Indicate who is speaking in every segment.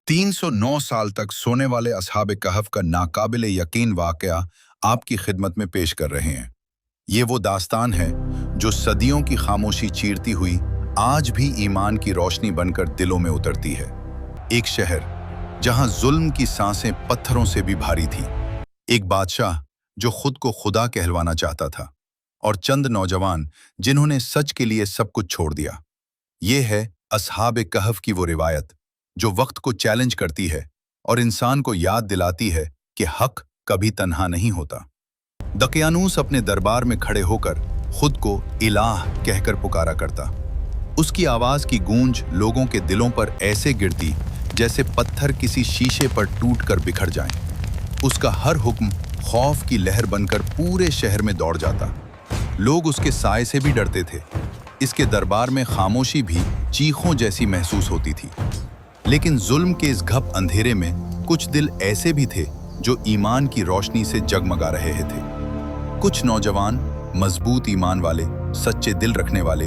Speaker 1: 309 साल तक सोने वाले असहाब कहफ का नाकाबिल यकीन वाकया आपकी खिदमत में पेश कर रहे हैं। ये वो दास्तान है जो सदियों की खामोशी चीरती हुई आज भी ईमान की रोशनी बनकर दिलों में उतरती है। एक शहर जहां जुल्म की सांसें पत्थरों से भी भारी थी, एक बादशाह जो खुद को खुदा कहलवाना चाहता था, और चंद नौजवान जिन्होंने सच के लिए सब कुछ छोड़ दिया। ये है असहाब कहफ की वो रिवायत जो वक्त को चैलेंज करती है और इंसान को याद दिलाती है कि हक कभी तन्हा नहीं होता। दकियानूस अपने दरबार में खड़े होकर खुद को इलाह कहकर पुकारा करता। उसकी आवाज की गूंज लोगों के दिलों पर ऐसे गिरती जैसे पत्थर किसी शीशे पर टूटकर बिखर जाएं। उसका हर हुक्म खौफ की लहर बनकर पूरे शहर में दौड़ जाता। लोग उसके साए से भी डरते थे। इसके दरबार में खामोशी भी चीखों जैसी महसूस होती थी। लेकिन जुल्म के इस घप अंधेरे में कुछ दिल ऐसे भी थे जो ईमान की रोशनी से जगमगा रहे थे। कुछ नौजवान मजबूत ईमान वाले, सच्चे दिल रखने वाले,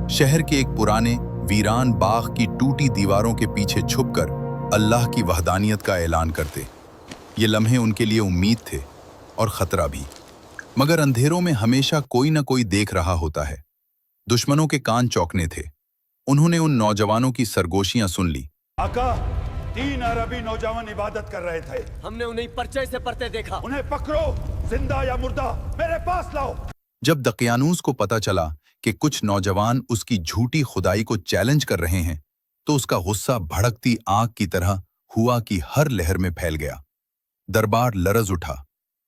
Speaker 1: शहर के एक पुराने वीरान बाग की टूटी दीवारों के पीछे छुपकर अल्लाह की वहदानियत का ऐलान करते। ये लम्हे उनके लिए उम्मीद थे और खतरा भी, मगर अंधेरों में हमेशा कोई न कोई देख रहा होता है। दुश्मनों के कान चौंकने थे। उन्होंने उन नौजवानों की सरगोशियां सुन ली।
Speaker 2: आका, 3 अरबी नौजवान इबादत कर रहे थे।
Speaker 3: हमने उन्हें पर्चे से पढ़ते देखा।
Speaker 2: उन्हें पकड़ो, जिंदा या मुर्दा, मेरे पास लाओ।
Speaker 1: जब दकियानूस को पता चला कि कुछ नौजवान उसकी झूठी खुदाई को चैलेंज कर रहे हैं, तो उसका गुस्सा भड़कती आग की तरह हुआ कि हर लहर में फैल गया। दरबार लरज उठा।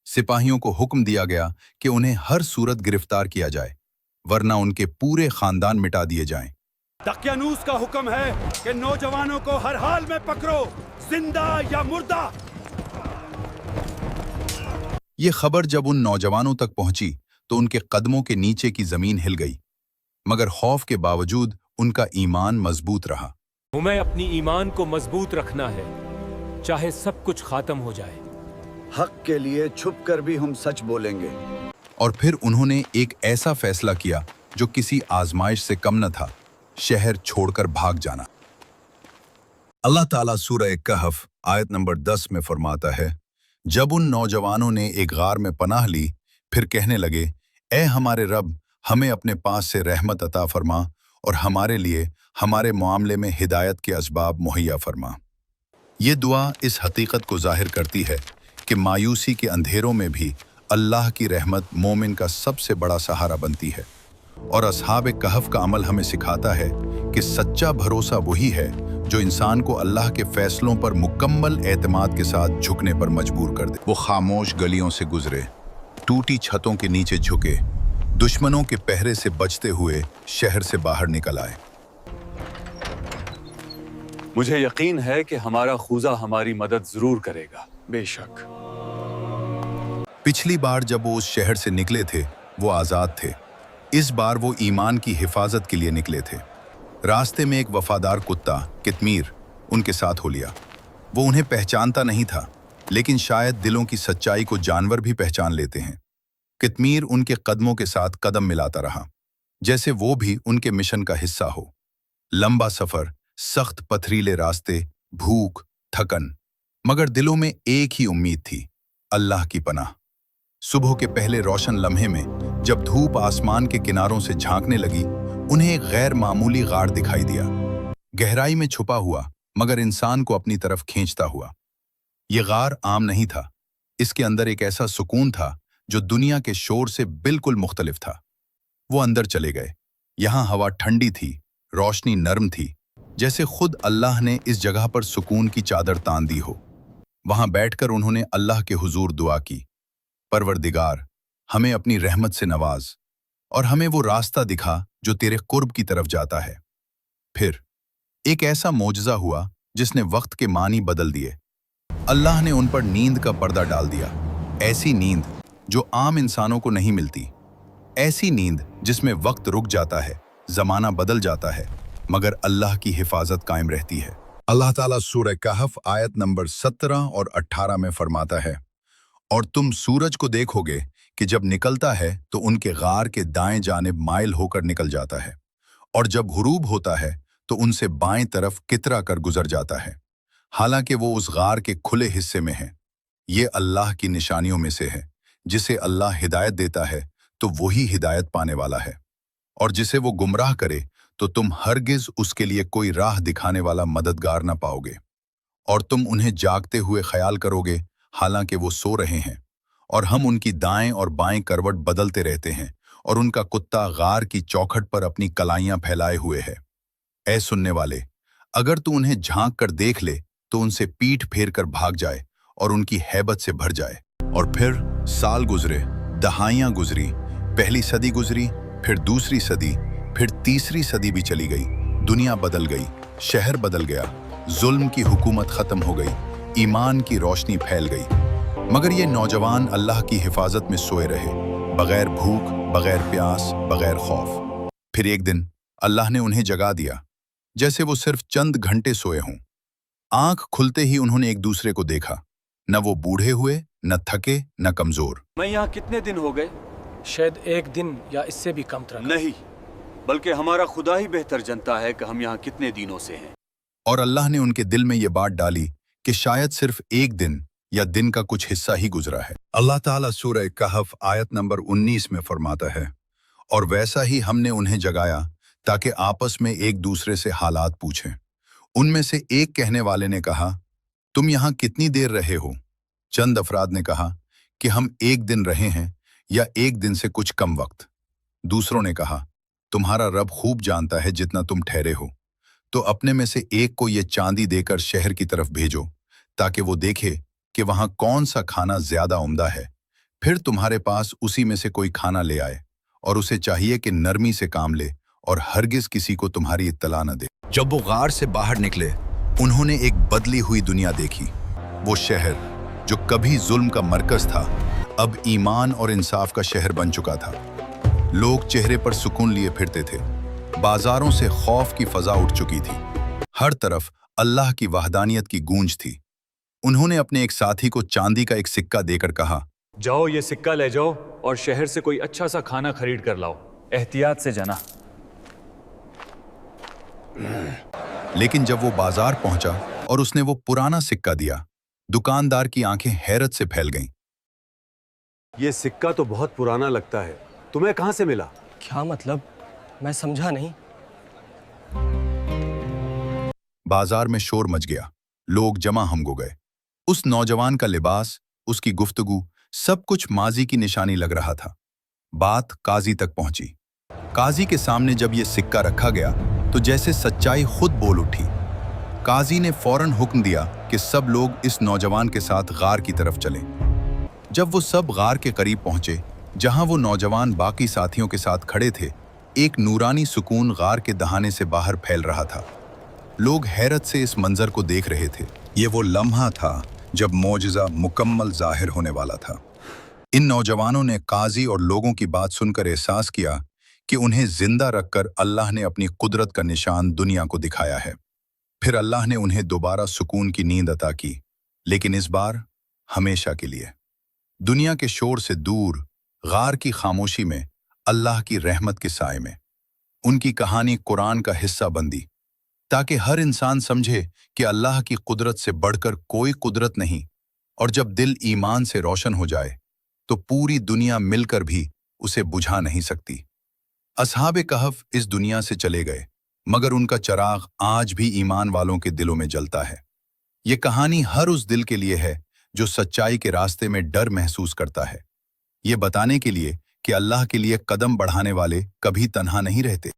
Speaker 1: सिपाहियों को हुक्म दिया गया कि उन्हें हर सूरत गिरफ्तार किया जाए, वरना उनके पूरे खानदान मिटा दिए जाएं।
Speaker 2: दकियानूस का हुक्म है कि नौजवानों को हर हाल में पकड़ो, जिंदा या मुर्दा।
Speaker 1: ये खबर जब उन नौजवानों तक पहुंची तो उनके कदमों के नीचे की जमीन हिल गई, मगर खौफ के बावजूद उनका ईमान मजबूत रहा।
Speaker 4: हमें अपनी ईमान को मजबूत रखना है, चाहे सब कुछ खात्म हो जाए।
Speaker 5: हक के लिए छुपकर भी हम सच बोलेंगे।
Speaker 1: और फिर उन्होंने एक ऐसा फैसला किया जो किसी आजमाइश से कम न था, शहर छोड़कर भाग जाना। अल्लाह ताला सूरह कहफ आयत नंबर 10 में फरमाता है, जब उन नौजवानों ने एक गार में पनाह ली, फिर कहने लगे, ए हमारे रब, हमें अपने पास से रहमत अता फरमा और हमारे लिए हमारे मामले में हिदायत के असबाब मुहैया फरमा। ये दुआ इस हकीकत को जाहिर करती है कि मायूसी के अंधेरों में भी अल्लाह की रहमत मोमिन का सबसे बड़ा सहारा बनती है। और असहाब कहफ का अमल हमें सिखाता है कि सच्चा भरोसा वही है जो इंसान को अल्लाह के फैसलों पर मुकम्मल एतमाद के साथ झुकने पर मजबूर कर दे। वो खामोश गलियों से गुजरे, टूटी छतों के नीचे झुके, दुश्मनों के पहरे से बचते हुए शहर से बाहर निकल आए।
Speaker 6: मुझे यकीन है कि हमारा खुदा हमारी मदद जरूर करेगा।
Speaker 5: बेशक।
Speaker 1: पिछली बार जब वो उस शहर से निकले थे वो आज़ाद थे। इस बार वो ईमान की हिफाजत के लिए निकले थे। रास्ते में एक वफादार कुत्ता कितमीर उनके साथ हो लिया। वो उन्हें पहचानता नहीं था, लेकिन शायद दिलों की सच्चाई को जानवर भी पहचान लेते हैं। कितमीर उनके कदमों के साथ कदम मिलाता रहा, जैसे वो भी उनके मिशन का हिस्सा हो। लंबा सफर, सख्त पथरीले रास्ते, भूख, थकन, मगर दिलों में एक ही उम्मीद थी, अल्लाह की पनाह। सुबह के पहले रोशन लम्हे में जब धूप आसमान के किनारों से झांकने लगी, उन्हें एक गैर मामूली गार दिखाई दिया, गहराई में छुपा हुआ मगर इंसान को अपनी तरफ खींचता हुआ। ये गार आम नहीं था। इसके अंदर एक ऐसा सुकून था जो दुनिया के शोर से बिल्कुल मुख्तलिफ था। वो अंदर चले गए। यहाँ हवा ठंडी थी, रोशनी नर्म थी, जैसे खुद अल्लाह ने इस जगह पर सुकून की चादर तान दी हो। वहां बैठकर उन्होंने अल्लाह के हुजूर दुआ की, परवरदिगार, हमें अपनी रहमत से नवाज और हमें वो रास्ता दिखा जो तेरे कुर्ब की तरफ जाता है। फिर एक ऐसा मोजज़ा हुआ जिसने वक्त के मानी बदल दिए। अल्लाह ने उन पर नींद का पर्दा डाल दिया, ऐसी नींद जो आम इंसानों को नहीं मिलती, ऐसी नींद जिसमें वक्त रुक जाता है, जमाना बदल जाता है, मगर अल्लाह की हिफाजत कायम रहती है। अल्लाह ताला सूरह कहफ आयत नंबर 17 और 18 में फरमाता है, और तुम सूरज को देखोगे कि जब निकलता है तो उनके गार के दाएं जानिब माइल होकर निकल जाता है, और जब गुरूब होता है तो उनसे बाएं तरफ कितरा कर गुजर जाता है। हालांकि वो उस गार के खुले हिस्से में है। ये अल्लाह की निशानियों में से है। जिसे अल्लाह हिदायत देता है तो वही हिदायत पाने वाला है, और जिसे वो गुमराह करे तो तुम हरगिज उसके लिए कोई राह दिखाने वाला मददगार ना पाओगे। और तुम उन्हें जागते हुए ख्याल करोगे हालांकि वो सो रहे हैं, और हम उनकी दाएं और बाएं करवट बदलते रहते हैं, और उनका कुत्ता गार की चौखट पर अपनी कलाइयां फैलाए हुए है। ऐ सुनने वाले, अगर तू उन्हें झांक कर देख ले तो उनसे पीठ फेर कर भाग जाए और उनकी हैबत से भर जाए। और फिर साल गुजरे, दहाइयां गुजरी, पहली सदी गुजरी, फिर दूसरी सदी, फिर तीसरी सदी भी चली गई। दुनिया बदल गई, शहर बदल गया, जुल्म की हुकूमत खत्म हो गई, ईमान की रोशनी फैल गई। मगर ये नौजवान अल्लाह की हिफाजत में सोए रहे, बगैर भूख, बगैर प्यास, बगैर खौफ। फिर एक दिन अल्लाह ने उन्हें जगा दिया, जैसे वो सिर्फ चंद घंटे सोए हों। आंख खुलते ही उन्होंने एक दूसरे को देखा। न वो बूढ़े हुए, न थके, न कमजोर।
Speaker 6: मैं यहाँ कितने दिन हो गए?
Speaker 7: शायद एक दिन या इससे भी कम तरह।
Speaker 6: नहीं, बल्कि हमारा खुदा ही बेहतर जानता है कि हम यहाँ कितने दिनों से हैं।
Speaker 1: और अल्लाह ने उनके दिल में ये बात डाली कि शायद सिर्फ एक दिन या दिन का कुछ हिस्सा ही गुजरा है। अल्लाह ताला सूरह कहफ आयत नंबर 19 में फरमाता है, और वैसा ही हमने उन्हें जगाया ताकि आपस में एक दूसरे से हालात पूछें। उनमें से एक कहने वाले ने कहा, तुम यहाँ कितनी देर रहे हो? चंद अफराद ने कहा कि हम एक दिन रहे हैं या एक दिन से कुछ कम वक्त। दूसरों ने कहा, तुम्हारा रब खूब जानता है जितना तुम ठहरे हो, तो अपने में से एक को ये चांदी देकर शहर की तरफ भेजो ताकि वो देखे कि वहां कौन सा खाना ज्यादा उम्दा है। फिर तुम्हारे पास उसी में से कोई खाना ले आए, और उसे चाहिए कि नरमी से काम ले और हरगिज किसी को तुम्हारी इत्तला न दे। जब वो गार से बाहर निकले, उन्होंने एक बदली हुई दुनिया देखी। वो शहर जो कभी जुल्म का मरकज था, अब ईमान और इंसाफ का शहर बन चुका था। लोग चेहरे पर सुकून लिए फिरते थे। बाजारों से खौफ की फजा उठ चुकी थी। हर तरफ अल्लाह की वहदानियत की गूंज थी। उन्होंने अपने एक साथी को चांदी का एक सिक्का देकर कहा,
Speaker 6: जाओ ये सिक्का ले जाओ और शहर से कोई अच्छा सा खाना खरीद कर लाओ, एहतियात से जाना।
Speaker 1: लेकिन जब वो बाजार पहुंचा और उसने वो पुराना सिक्का दिया, दुकानदार की आंखें हैरत से फैल गईं।
Speaker 8: ये सिक्का तो बहुत पुराना लगता है, तुम्हें कहां से मिला?
Speaker 7: क्या मतलब? मैं समझा नहीं।
Speaker 1: बाजार में शोर मच गया, लोग जमा हम हो गए। उस नौजवान का लिबास, उसकी गुफ्तगू, सब कुछ माजी की निशानी लग रहा था। बात काजी तक पहुंची। काजी के सामने जब ये सिक्का रखा गया तो जैसे सच्चाई खुद बोल उठी। काजी ने फौरन हुक्म दिया कि सब लोग इस नौजवान के साथ गार की तरफ चलें। जब वो सब गार के करीब पहुंचे, जहां वो नौजवान बाकी साथियों के साथ खड़े थे, एक नूरानी सुकून गार के दहाने से बाहर फैल रहा था। लोग हैरत से इस मंजर को देख रहे थे। ये वो लम्हा था जब मौजज़ा मुकम्मल जाहिर होने वाला था। इन नौजवानों ने काजी और लोगों की बात सुनकर एहसास किया कि उन्हें जिंदा रखकर अल्लाह ने अपनी कुदरत का निशान दुनिया को दिखाया है। फिर अल्लाह ने उन्हें दोबारा सुकून की नींद अता की, लेकिन इस बार हमेशा के लिए। दुनिया के शोर से दूर, गार की खामोशी में, अल्लाह की रहमत के साए में उनकी कहानी कुरान का हिस्सा बंदी, ताकि हर इंसान समझे कि अल्लाह की कुदरत से बढ़कर कोई कुदरत नहीं। और जब दिल ईमान से रोशन हो जाए तो पूरी दुनिया मिलकर भी उसे बुझा नहीं सकती। असहाबे कहफ इस दुनिया से चले गए, मगर उनका चिराग आज भी ईमान वालों के दिलों में जलता है। ये कहानी हर उस दिल के लिए है जो सच्चाई के रास्ते में डर महसूस करता है। ये बताने के लिए कि अल्लाह के लिए कदम बढ़ाने वाले कभी तन्हा नहीं रहते।